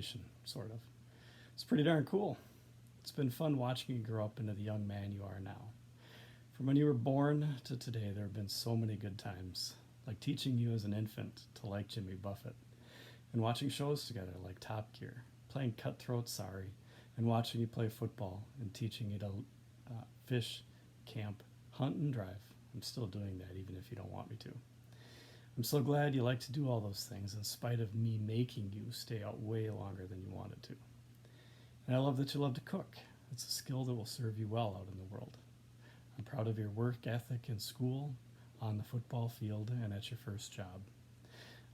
graduation, sort of. It's pretty darn cool. It's been fun watching you grow up into the young man you are now. From when you were born to today, there have been so many good times, like teaching you as an infant to like Jimmy Buffett, and watching shows together like Top Gear, playing Cutthroat Sorry, and watching you play football and teaching you to fish, camp, hunt, and drive. I'm still doing that even if you don't want me to. I'm so glad you like to do all those things in spite of me making you stay out way longer than you wanted to. And I love that you love to cook. It's a skill that will serve you well out in the world. I'm proud of your work ethic in school, on the football field, and at your first job.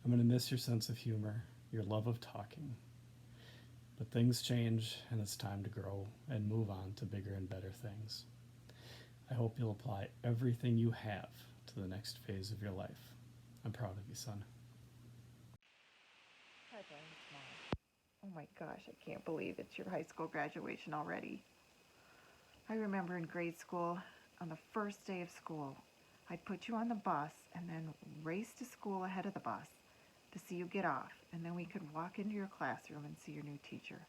I'm going to miss your sense of humor, your love of talking. But things change, and it's time to grow and move on to bigger and better things. I hope you'll apply everything you have to the next phase of your life. I'm proud of you, son. Hi, Blaine. It's Mom. Oh my gosh, I can't believe it's your high school graduation already. I remember in grade school, on the first day of school, I'd put you on the bus and then race to school ahead of the bus to see you get off, and then we could walk into your classroom and see your new teacher.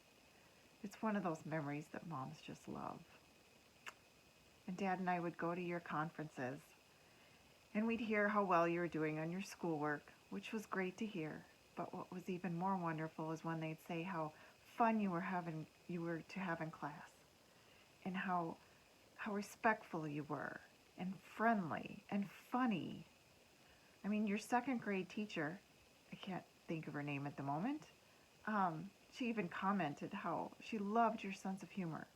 It's one of those memories that moms just love. And Dad and I would go to your conferences, and we'd hear how well you were doing on your schoolwork, which was great to hear. But what was even more wonderful is when they'd say how fun you were to have in class, and how respectful you were, and friendly, and funny. I mean, your second grade teacher, I can't think of her name at the moment, she even commented how she loved your sense of humor.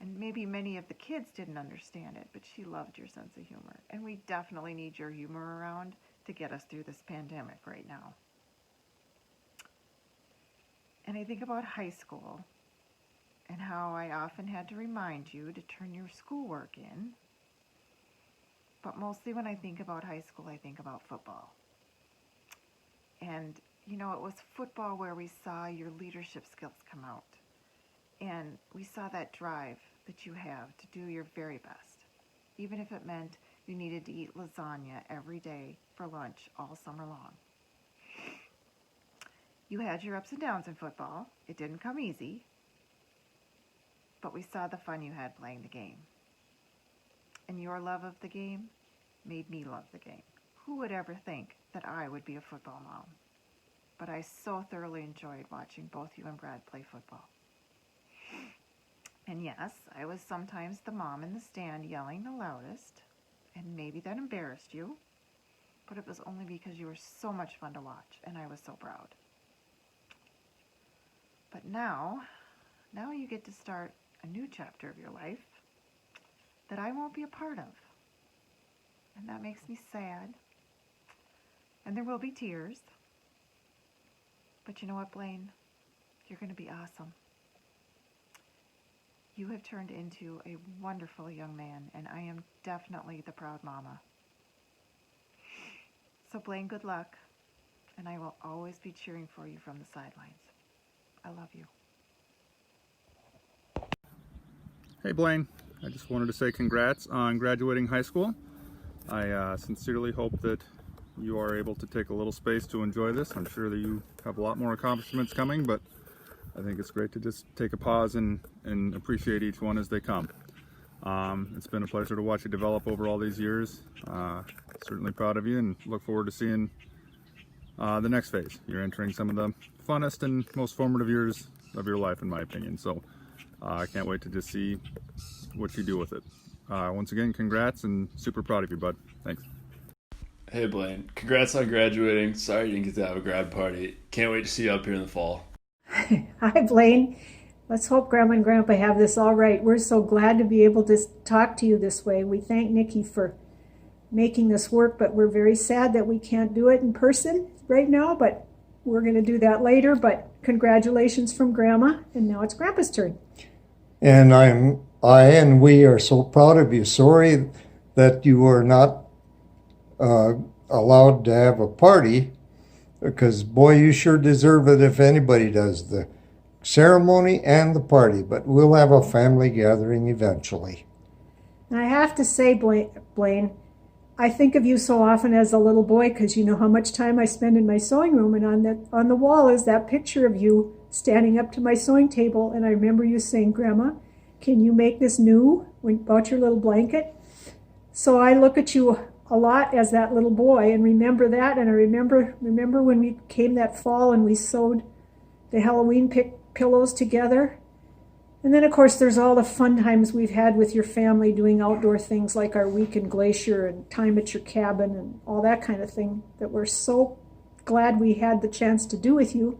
And maybe many of the kids didn't understand it, but she loved your sense of humor. And we definitely need your humor around to get us through this pandemic right now. And I think about high school and how I often had to remind you to turn your schoolwork in. But mostly when I think about high school, I think about football. And, you know, it was football where we saw your leadership skills come out. And we saw that drive that you have to do your very best, even if it meant you needed to eat lasagna every day for lunch all summer long. You had your ups and downs in football. It didn't come easy, but we saw the fun you had playing the game. And your love of the game made me love the game. Who would ever think that I would be a football mom? But I so thoroughly enjoyed watching both you and Brad play football. And yes, I was sometimes the mom in the stand yelling the loudest, and maybe that embarrassed you, but it was only because you were so much fun to watch, and I was so proud. But now you get to start a new chapter of your life that I won't be a part of. And that makes me sad. And there will be tears. But you know what, Blaine? You're going to be awesome. You have turned into a wonderful young man, and I am definitely the proud mama. So Blaine, good luck, and I will always be cheering for you from the sidelines. I love you. Hey Blaine, I just wanted to say congrats on graduating high school. I sincerely hope that you are able to take a little space to enjoy this. I'm sure that you have a lot more accomplishments coming, but I think it's great to just take a pause and appreciate each one as they come. It's been a pleasure to watch you develop over all these years. Certainly proud of you and look forward to seeing the next phase. You're entering some of the funnest and most formative years of your life, in my opinion. So I can't wait to just see what you do with it. Once again, congrats, and super proud of you, bud. Thanks. Hey Blaine, congrats on graduating. Sorry you didn't get to have a grad party. Can't wait to see you up here in the fall. Hi, Blaine. Let's hope Grandma and Grandpa have this all right. We're so glad to be able to talk to you this way. We thank Nikki for making this work, but we're very sad that we can't do it in person right now, but we're going to do that later. But congratulations from Grandma, and now it's Grandpa's turn. And I and we are so proud of you. Sorry that you were not allowed to have a party, because boy, you sure deserve it if anybody does, the ceremony and the party. But we'll have a family gathering eventually. And I have to say, Blaine, I think of you so often as a little boy, because you know how much time I spend in my sewing room, and on the wall is that picture of you standing up to my sewing table, and I remember you saying, Grandma, can you make this new about your little blanket? So I look at you a lot as that little boy and remember that, and I remember when we came that fall and we sewed the Halloween pillows together. And then, of course, there's all the fun times we've had with your family doing outdoor things like our week in Glacier and time at your cabin and all that kind of thing that we're so glad we had the chance to do with you.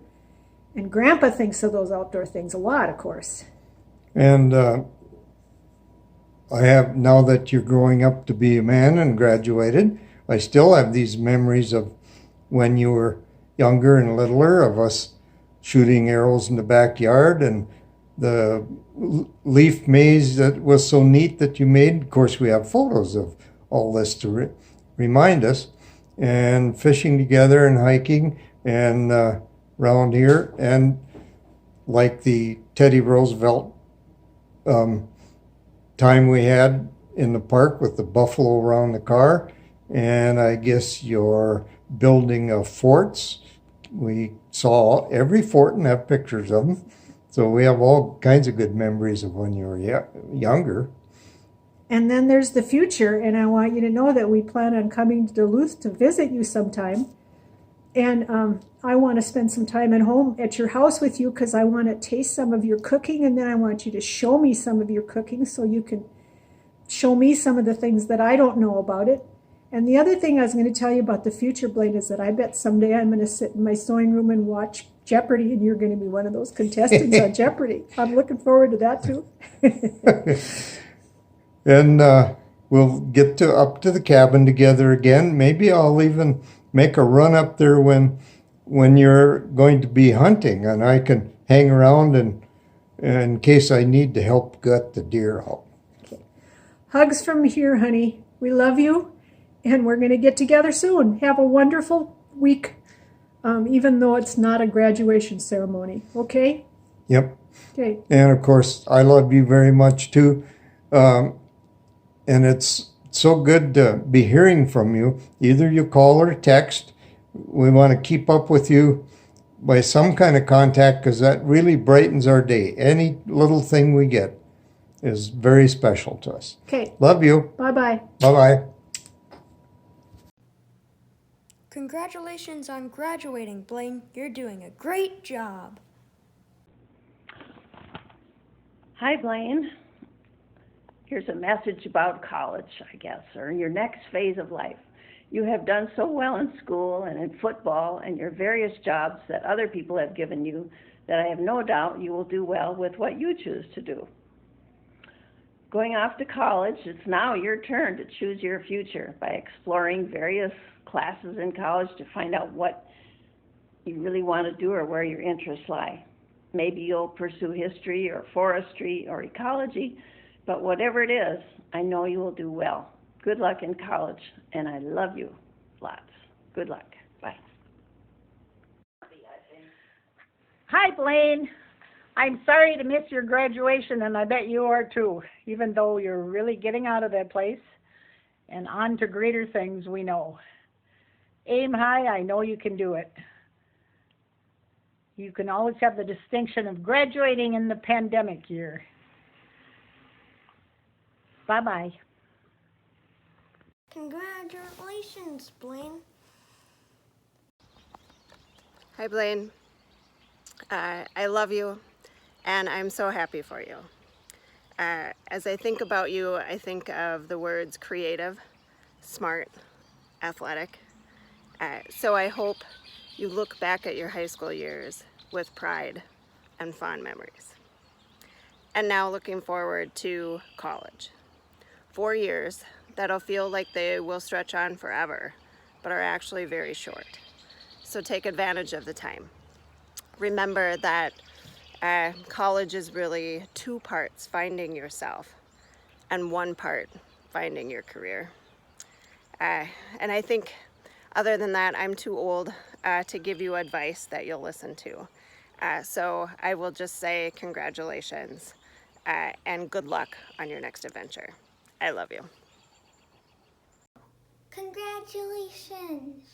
And Grandpa thinks of those outdoor things a lot, of course. And I have, now that you're growing up to be a man and graduated, I still have these memories of when you were younger and littler, of us shooting arrows in the backyard and the leaf maze that was so neat that you made. Of course, we have photos of all this to remind us. And fishing together and hiking and around here. And like the Teddy Roosevelt time we had in the park with the buffalo around the car. And I guess your building of forts. We saw every fort and have pictures of them. So we have all kinds of good memories of when you were younger. And then there's the future, and I want you to know that we plan on coming to Duluth to visit you sometime. And I want to spend some time at home at your house with you because I want to taste some of your cooking, and then I want you to show me some of your cooking so you can show me some of the things that I don't know about it. And the other thing I was going to tell you about the future, Blaine, is that I bet someday I'm going to sit in my sewing room and watch Jeopardy, and you're going to be one of those contestants on Jeopardy. I'm looking forward to that, too. And we'll get up to the cabin together again. Maybe I'll even make a run up there when you're going to be hunting, and I can hang around and in case I need to help gut the deer out. Okay. Hugs from here, honey. We love you, and we're going to get together soon. Have a wonderful week, even though it's not a graduation ceremony. Okay? Yep. Okay. And of course, I love you very much too. And it's so good to be hearing from you. Either you call or text. We want to keep up with you by some kind of contact because that really brightens our day. Any little thing we get is very special to us. Okay. Love you. Bye-bye. Bye-bye. Congratulations on graduating, Blaine. You're doing a great job. Hi, Blaine. Here's a message about college, I guess, or your next phase of life. You have done so well in school and in football and your various jobs that other people have given you that I have no doubt you will do well with what you choose to do. Going off to college, it's now your turn to choose your future by exploring various classes in college to find out what you really want to do or where your interests lie. Maybe you'll pursue history or forestry or ecology, but whatever it is, I know you will do well. Good luck in college, and I love you lots. Good luck. Bye. Hi, Blaine. I'm sorry to miss your graduation, and I bet you are too, even though you're really getting out of that place and on to greater things we know. Aim high, I know you can do it. You can always have the distinction of graduating in the pandemic year. Bye-bye. Congratulations, Blaine. Hi, Blaine. I love you, and I'm so happy for you. As I think about you, I think of the words creative, smart, athletic. So I hope you look back at your high school years with pride and fond memories. And now looking forward to college. 4 years that'll feel like they will stretch on forever, but are actually very short. So take advantage of the time. Remember that college is really 2 parts, finding yourself, and 1 part, finding your career. And I think other than that, I'm too old to give you advice that you'll listen to. So I will just say congratulations and good luck on your next adventure. I love you. Congratulations.